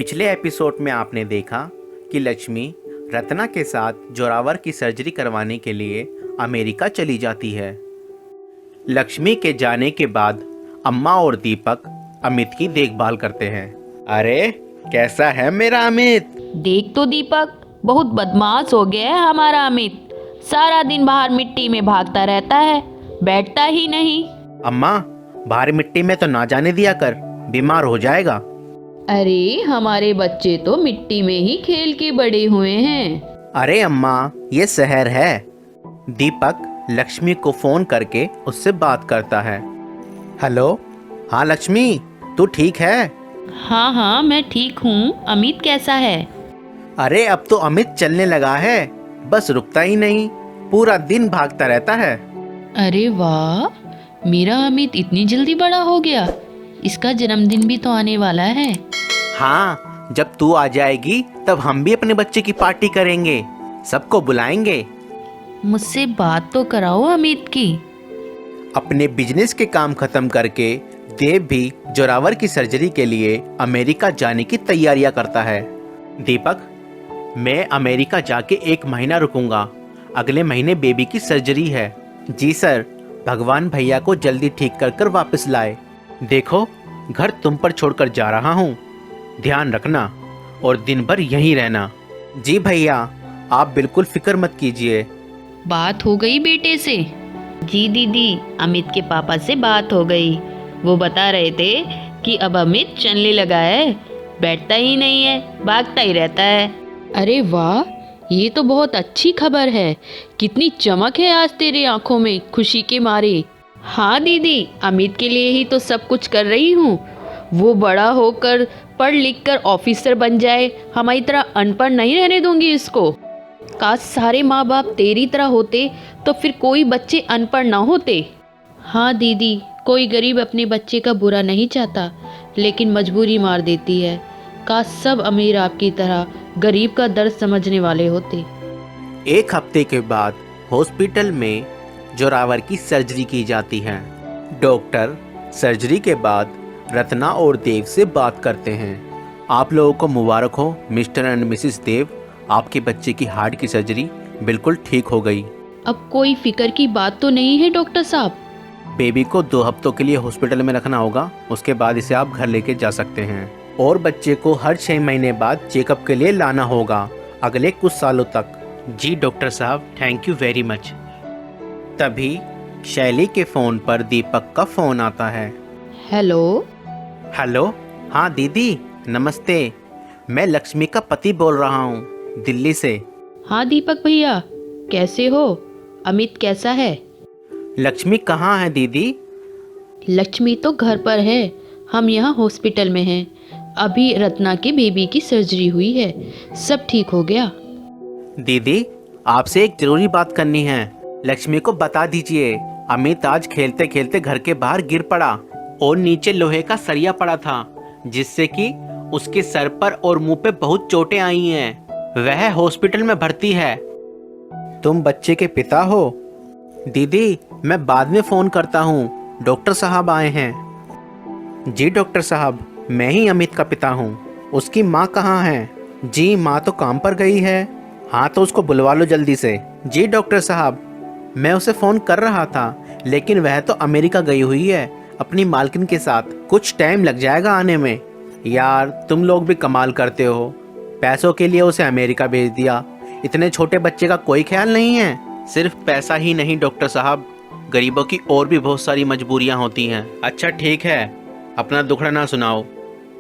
पिछले एपिसोड में आपने देखा कि लक्ष्मी रत्ना के साथ जोरावर की सर्जरी करवाने के लिए अमेरिका चली जाती है। लक्ष्मी के जाने के बाद अम्मा और दीपक अमित की देखभाल करते हैं। अरे कैसा है मेरा अमित? देख तो दीपक, बहुत बदमाश हो गया है हमारा अमित। सारा दिन बाहर मिट्टी में भागता रहता है, बैठता ही नहीं। अम्मा, बाहर मिट्टी में तो ना जाने दिया कर, बीमार हो जाएगा। अरे हमारे बच्चे तो मिट्टी में ही खेल के बड़े हुए हैं। अरे अम्मा, ये शहर है। दीपक लक्ष्मी को फोन करके उससे बात करता है। हेलो, हाँ लक्ष्मी, तू ठीक है? हाँ मैं ठीक हूँ। अमित कैसा है? अरे अब तो अमित चलने लगा है, बस रुकता ही नहीं, पूरा दिन भागता रहता है। अरे वाह, मेरा अमित इतनी जल्दी बड़ा हो गया। इसका जन्मदिन भी तो आने वाला है। हाँ, जब तू आ जाएगी तब हम भी अपने बच्चे की पार्टी करेंगे, सबको बुलाएंगे। मुझसे बात तो कराओ अमित की। अपने बिजनेस के काम खत्म करके देव भी जोरावर की सर्जरी के लिए अमेरिका जाने की तैयारियां करता है। दीपक, मैं अमेरिका जाके 1 महीना रुकूंगा। अगले महीने बेबी की सर्जरी है। जी सर, भगवान भैया को जल्दी ठीक कर कर वापस लाए। देखो, घर तुम पर छोड़कर जा रहा हूँ, ध्यान रखना और दिन भर यहीं रहना। जी भैया, आप बिल्कुल फिक्र मत कीजिए। बात हो गई बेटे से? जी दीदी, अमित के पापा से बात हो गई। वो बता रहे थे कि अब अमित चलने लगा है, बैठता ही नहीं है, भागता ही रहता है। अरे वाह, ये तो बहुत अच्छी खबर है। कितनी चमक है आज तेरे आंखों में खुशी के मारे। हाँ दीदी, अमित के लिए ही तो सब कुछ कर रही हूँ। वो बड़ा होकर पढ़ लिख कर ऑफिसर बन जाए, हमारी तरह अनपढ़ नहीं रहने दूंगी इसको। काश सारे माँ बाप तेरी तरह होते तो फिर कोई बच्चे अनपढ़ ना होते। हाँ दीदी, कोई गरीब अपने बच्चे का बुरा नहीं चाहता, लेकिन मजबूरी मार देती है। काश सब अमीर आपकी तरह गरीब का दर्द समझने वाले होते। 1 हफ्ते के बाद हॉस्पिटल में जोरावर की सर्जरी की जाती है। डॉक्टर सर्जरी के बाद रत्ना और देव से बात करते हैं। आप लोगों को मुबारक हो मिस्टर एंड मिसेस देव, आपके बच्चे की हार्ट की सर्जरी बिल्कुल ठीक हो गई। अब कोई फिक्र की बात तो नहीं है डॉक्टर साहब? बेबी को 2 हफ्तों के लिए हॉस्पिटल में रखना होगा, उसके बाद इसे आप घर लेके जा सकते हैं। और बच्चे को हर 6 महीने बाद चेकअप के लिए लाना होगा, अगले कुछ सालों तक। जी डॉक्टर साहब, थैंक यू वेरी मच। तभी शैली के फ़ोन पर दीपक का फ़ोन आता है। हेलो। हेलो, हाँ दीदी नमस्ते, मैं लक्ष्मी का पति बोल रहा हूँ, दिल्ली से। हाँ दीपक भैया, कैसे हो? अमित कैसा है? लक्ष्मी कहाँ है दीदी? लक्ष्मी तो घर पर है, हम यहाँ हॉस्पिटल में हैं। अभी रत्ना के बेबी की सर्जरी हुई है, सब ठीक हो गया। दीदी, आपसे एक ज़रूरी बात करनी है, लक्ष्मी को बता दीजिए। अमित आज खेलते खेलते घर के बाहर गिर पड़ा और नीचे लोहे का सरिया पड़ा था, जिससे कि उसके सर पर और मुंह पे बहुत चोटें आई हैं। वह हॉस्पिटल में भर्ती है। तुम बच्चे के पिता हो? दीदी, मैं बाद में फ़ोन करता हूँ, डॉक्टर साहब आए हैं। जी डॉक्टर साहब, मैं ही अमित का पिता हूँ। उसकी माँ कहाँ है? जी माँ तो काम पर गई है। हाँ तो उसको बुलवा लो जल्दी से। जी डॉक्टर साहब, मैं उसे फ़ोन कर रहा था, लेकिन वह तो अमेरिका गई हुई है अपनी मालकिन के साथ, कुछ टाइम लग जाएगा आने में। यार तुम लोग भी कमाल करते हो, पैसों के लिए उसे अमेरिका भेज दिया। इतने छोटे बच्चे का कोई ख्याल नहीं है। सिर्फ पैसा ही नहीं डॉक्टर साहब, गरीबों की और भी बहुत सारी मजबूरियां होती हैं। अच्छा ठीक है, अपना दुखड़ा ना सुनाओ।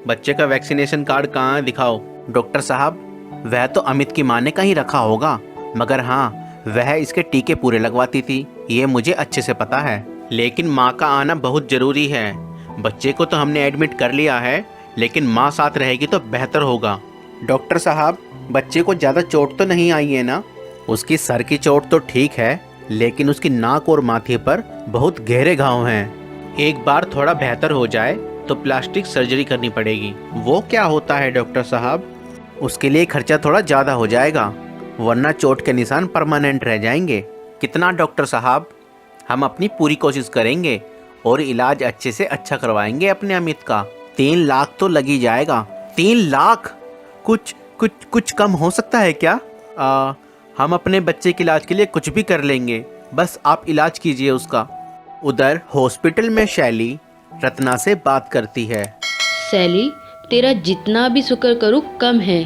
बच्चे का वैक्सीनेशन कार्ड कहाँ है, दिखाओ। डॉक्टर साहब, वह तो अमित की माँ ने कहीं रखा होगा, मगर हाँ वह इसके टीके पूरे लगवाती थी, ये मुझे अच्छे से पता है। लेकिन माँ का आना बहुत ज़रूरी है। बच्चे को तो हमने एडमिट कर लिया है, लेकिन माँ साथ रहेगी तो बेहतर होगा। डॉक्टर साहब, बच्चे को ज़्यादा चोट तो नहीं आई है ना? उसकी सर की चोट तो ठीक है, लेकिन उसकी नाक और माथे पर बहुत गहरे घाव हैं। एक बार थोड़ा बेहतर हो जाए तो प्लास्टिक सर्जरी करनी पड़ेगी। वो क्या होता है डॉक्टर साहब? उसके लिए खर्चा थोड़ा ज़्यादा हो जाएगा, वरना चोट के निशान परमानेंट रह जाएंगे। कितना डॉक्टर साहब? हम अपनी पूरी कोशिश करेंगे और इलाज अच्छे से अच्छा करवाएंगे अपने अमित का। 3 लाख तो लग ही जाएगा, 3 लाख? कुछ कुछ कुछ कम हो सकता है क्या? हम अपने बच्चे के इलाज के लिए कुछ भी कर लेंगे, बस आप इलाज कीजिए उसका। उधर हॉस्पिटल में शैली रत्ना से बात करती है। सैली, तेरा जितना भी शुक्र करूँ कम है।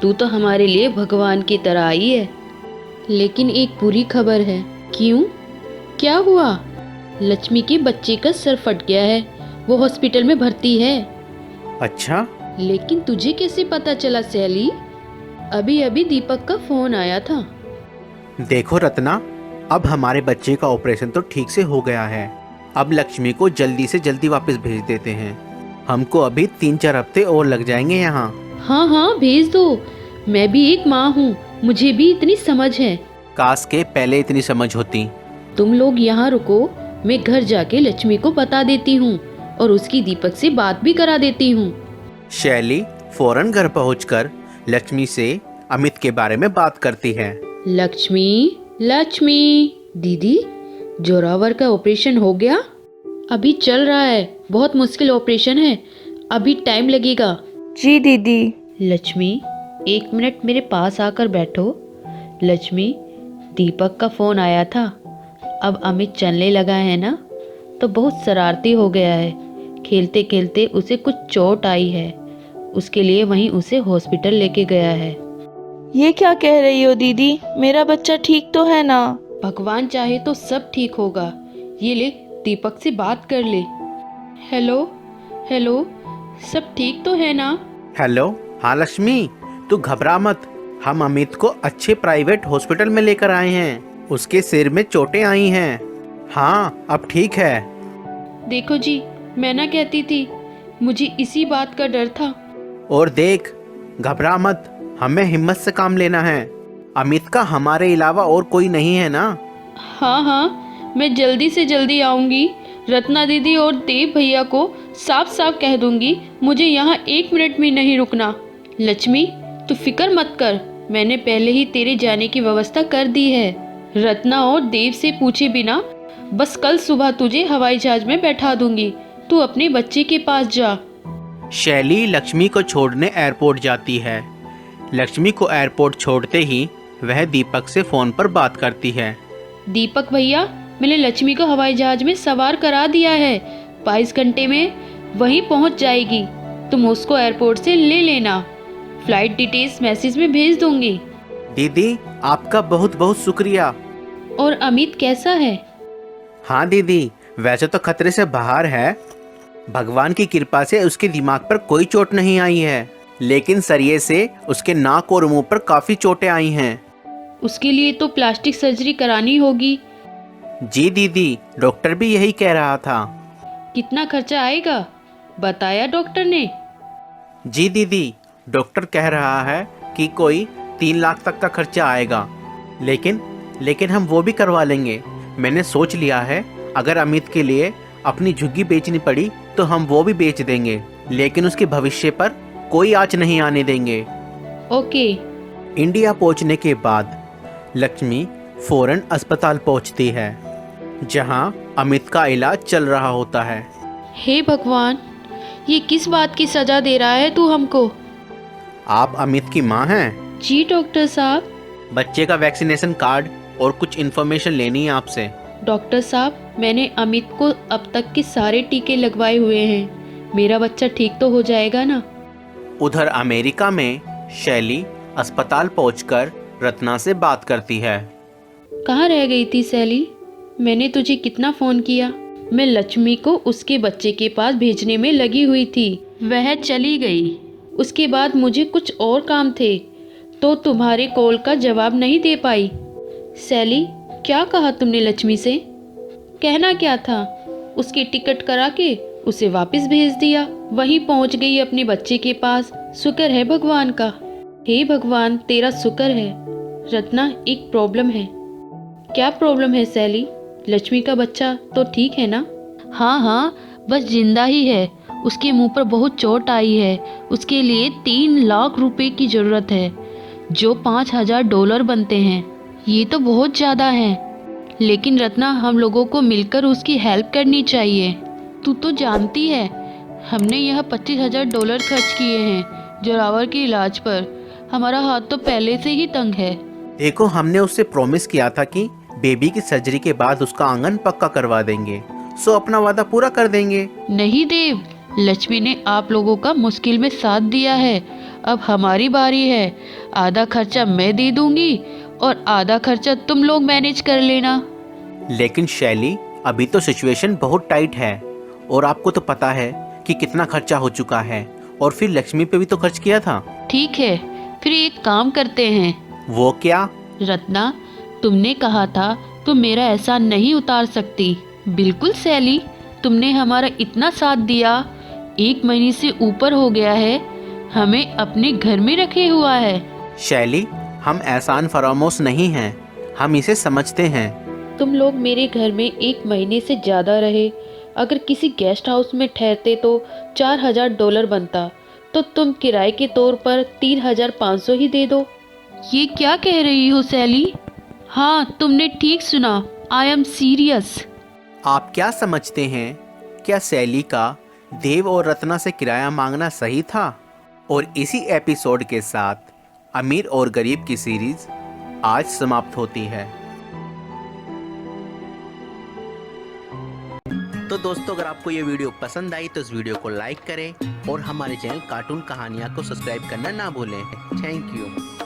तू तो हमारे लिए भगवान की तरह आई है। लेकिन एक बुरी खबर है। क्यों? क्या हुआ? लक्ष्मी के बच्चे का सर फट गया है, वो हॉस्पिटल में भर्ती है। अच्छा? लेकिन तुझे कैसे पता चला सैली? अभी अभी दीपक का फोन आया था। देखो रत्ना, अब हमारे बच्चे का ऑपरेशन तो ठीक से हो गया है। अब लक्ष्मी को जल्दी से जल्दी वापस भेज देते हैं। हमको अभी 3-4 हफ्ते और लग जाएंगे यहाँ। हाँ हाँ, भेज दो। मैं भी एक माँ हूँ, मुझे भी इतनी समझ है। काश के पहले इतनी समझ होती। तुम लोग यहाँ रुको, मैं घर जाके लक्ष्मी को बता देती हूँ और उसकी दीपक से बात भी करा देती हूँ। शैली फौरन घर पहुंचकर लक्ष्मी से अमित के बारे में बात करती है। लक्ष्मी, लक्ष्मी दीदी, जोरावर का ऑपरेशन हो गया? अभी चल रहा है, बहुत मुश्किल ऑपरेशन है, अभी टाइम लगेगा। जी दीदी। लक्ष्मी, 1 मिनट मेरे पास आकर बैठो। लक्ष्मी, दीपक का फ़ोन आया था। अब अमित चलने लगा है ना, तो बहुत शरारती हो गया है। खेलते खेलते उसे कुछ चोट आई है, उसके लिए वहीं उसे हॉस्पिटल लेके गया है। ये क्या कह रही हो दीदी? मेरा बच्चा ठीक तो है ना? भगवान चाहे तो सब ठीक होगा। ये ले, दीपक से बात कर ले। हेलो हेलो, सब ठीक तो है ना? हेलो, हाँ लक्ष्मी, तू घबरा मत। हम अमित को अच्छे प्राइवेट हॉस्पिटल में लेकर आए हैं। उसके सिर में चोटें आई हैं। हाँ, अब ठीक है। देखो जी, मैं ना कहती थी, मुझे इसी बात का डर था। और देख, घबरा मत, हमें हिम्मत से काम लेना है। अमित का हमारे अलावा और कोई नहीं है ना? हाँ हाँ, मैं जल्दी से जल्दी आऊंगी। रत्ना दीदी और देव भैया को साफ साफ कह दूंगी, मुझे यहाँ 1 मिनट भी नहीं रुकना। लक्ष्मी, तू फिक्र मत कर, मैंने पहले ही तेरे जाने की व्यवस्था कर दी है। रत्ना और देव से पूछे बिना बस कल सुबह तुझे हवाई जहाज में बैठा दूंगी। तू अपने बच्चे के पास जा। शैली लक्ष्मी को छोड़ने एयरपोर्ट जाती है। लक्ष्मी को एयरपोर्ट छोड़ते ही वह दीपक से फ़ोन पर बात करती है। दीपक भैया, मैंने लक्ष्मी को हवाई जहाज में सवार करा दिया है, 22 घंटे में वहीं पहुंच जाएगी। तुम उसको एयरपोर्ट से ले लेना, फ्लाइट डिटेल्स मैसेज में भेज दूंगी। दीदी, आपका बहुत बहुत शुक्रिया। और अमित कैसा है? हाँ दीदी, वैसे तो खतरे से बाहर है। भगवान की कृपा से उसके दिमाग पर कोई चोट नहीं आई है, लेकिन सरिये से उसके नाक और मुंह पर काफ़ी चोटें आई हैं। उसके लिए तो प्लास्टिक सर्जरी करानी होगी। जी दीदी, डॉक्टर भी यही कह रहा था। कितना खर्चा आएगा, बताया डॉक्टर ने? जी दीदी, डॉक्टर कह रहा है कि कोई 3 लाख तक का खर्चा आएगा, लेकिन हम वो भी करवा लेंगे। मैंने सोच लिया है, अगर अमित के लिए अपनी झुग्गी बेचनी पड़ी तो हम वो भी बेच देंगे, लेकिन उसके भविष्य पर कोई आँच नहीं आने देंगे। ओके। इंडिया पहुंचने के बाद लक्ष्मी फौरन अस्पताल पहुंचती है, जहां अमित का इलाज चल रहा होता है। हे भगवान, ये किस बात की सजा दे रहा है तू हमको? आप अमित की माँ हैं? जी डॉक्टर साहब। बच्चे का वैक्सीनेशन कार्ड और कुछ इन्फॉर्मेशन लेनी है आपसे। डॉक्टर साहब, मैंने अमित को अब तक के सारे टीके लगवाए हुए हैं, मेरा बच्चा ठीक तो हो जाएगा ना? उधर अमेरिका में शैली अस्पताल पहुंचकर रत्ना से बात करती है। कहाँ रह गई थी सैली? मैंने तुझे कितना फ़ोन किया। मैं लक्ष्मी को उसके बच्चे के पास भेजने में लगी हुई थी, वह चली गई। उसके बाद मुझे कुछ और काम थे, तो तुम्हारे कॉल का जवाब नहीं दे पाई। सैली, क्या कहा तुमने लक्ष्मी से? कहना क्या था? उसकी टिकट करा के उसे वापस भेज दिया, वहीं पहुंच गई अपने बच्चे के पास। शुक्र है भगवान का। हे भगवान, तेरा शुक्र है। रत्ना, एक प्रॉब्लम है। क्या प्रॉब्लम है सैली? लक्ष्मी का बच्चा तो ठीक है ना? हाँ हाँ, बस जिंदा ही है। उसके मुंह पर बहुत चोट आई है। उसके लिए 3 लाख रुपए की ज़रूरत है, जो $5,000 बनते हैं। ये तो बहुत ज़्यादा है, लेकिन रत्ना, हम लोगों को मिलकर उसकी हेल्प करनी चाहिए। तू तो जानती है, हमने यह $25,000 खर्च किए हैं। जोरावर के इलाज पर। हमारा हाथ तो पहले से ही तंग है। देखो, हमने उससे प्रॉमिस किया था कि बेबी की सर्जरी के बाद उसका आंगन पक्का करवा देंगे, सो अपना वादा पूरा कर देंगे। नहीं देव, लक्ष्मी ने आप लोगों का मुश्किल में साथ दिया है। अब हमारी बारी है। आधा खर्चा मैं दे दूंगी और आधा खर्चा तुम लोग मैनेज कर लेना। लेकिन शैली, अभी तो सिचुएशन बहुत टाइट है और आपको तो पता है कि कितना खर्चा हो चुका है, और फिर लक्ष्मी पे भी तो खर्च किया था। ठीक है, फिर एक काम करते हैं। वो क्या? रत्ना, तुमने कहा था तुम मेरा एहसान नहीं उतार सकती। बिल्कुल सैली, तुमने हमारा इतना साथ दिया, 1 महीने से ऊपर हो गया है, हमें अपने घर में रखे हुआ है। शैली, हम एहसान फरामोश नहीं हैं, हम इसे समझते हैं। तुम लोग मेरे घर में 1 महीने से ज़्यादा रहे। अगर किसी गेस्ट हाउस में ठहरते तो $4000 बनता, तो तुम किराए के तौर पर 3500 ही दे दो। ये क्या कह रही हो सैली? हाँ, तुमने ठीक सुना। I am serious. आप क्या समझते हैं, क्या शैली का देव और रत्ना से किराया मांगना सही था? और इसी एपिसोड के साथ अमीर और गरीब की सीरीज आज समाप्त होती है। तो दोस्तों, अगर आपको ये वीडियो पसंद आई तो इस वीडियो को लाइक करें और हमारे चैनल कार्टून कहानियाँ को सब्सक्राइब करना ना भूलें। Thank you.